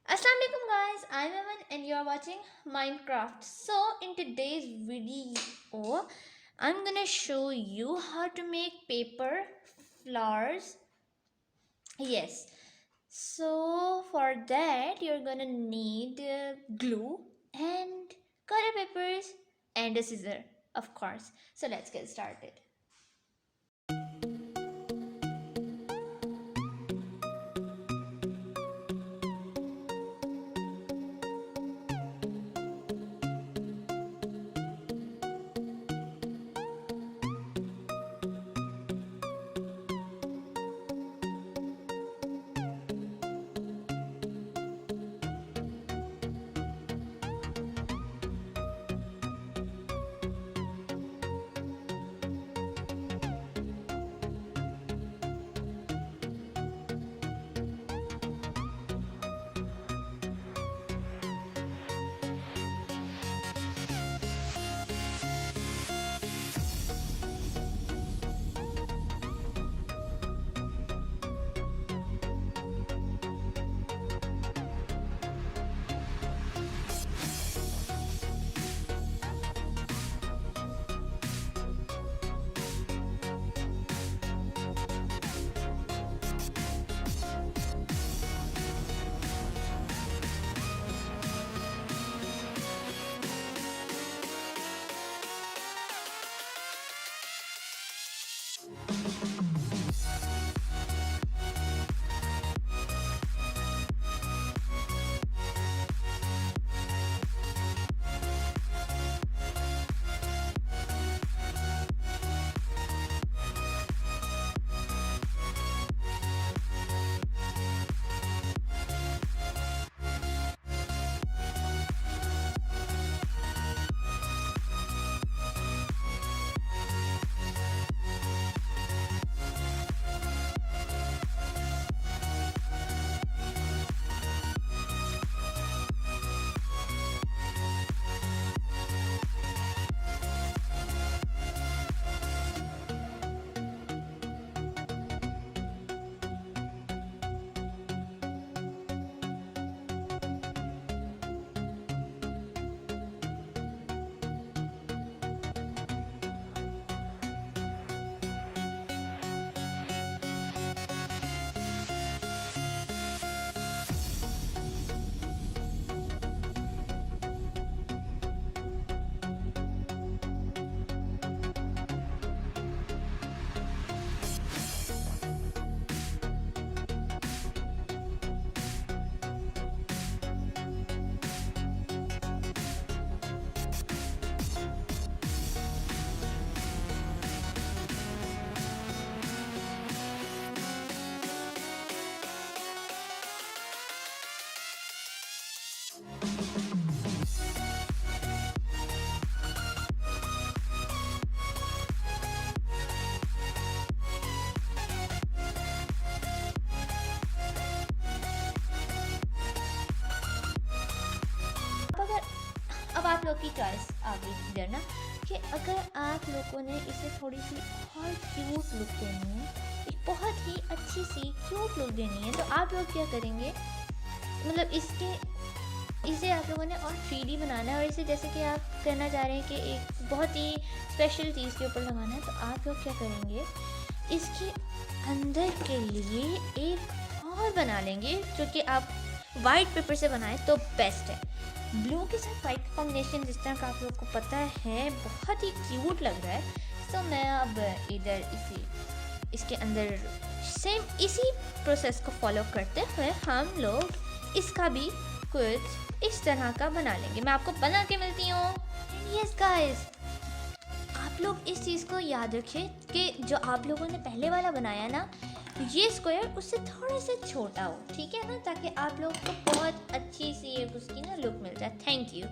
Assalamualaikum guys, I'm Evan and you are watching Minecraft. So in today's video, I'm gonna show you how to make paper flowers. Yes, so for that you're gonna need glue and color papers and a scissor, of course. So let's get started. अब आप लोग की choice आ गई इधर ना कि अगर आप लोगों ने इसे थोड़ी सी और क्यूट लुक देनी है, एक बहुत ही अच्छी सी क्यूट लुक देनी है, तो आप लोग क्या करेंगे, मतलब इसे आप लोगों ने और 3D बनाना है और इसे जैसे कि आप करना चाह रहे हैं कि एक बहुत ही स्पेशल चीज़ के ऊपर लगाना है, तो आप लोग क्या करेंगे, इसके अंदर के लिए एक और बना लेंगे जो कि आप वाइट पेपर से बनाएं तो बेस्ट है। ब्लू के साथ वाइट कॉम्बिनेशन जिस तरह का आप लोग को पता है बहुत ही क्यूट लग रहा है। तो मैं अब इधर इसके अंदर सेम इसी प्रोसेस को फॉलो करते हुए हम लोग इसका भी कुछ इस तरह का बना लेंगे। मैं आपको बना के मिलती हूँ। यस गाइस, आप लोग इस चीज़ को याद रखें कि जो आप लोगों ने पहले वाला बनाया ना, ये स्क्वायर उससे थोड़ा सा छोटा हो, ठीक है ना, ताकि आप लोग को बहुत अच्छी सी एक उसकी ना लुक मिल जाए। Thank you.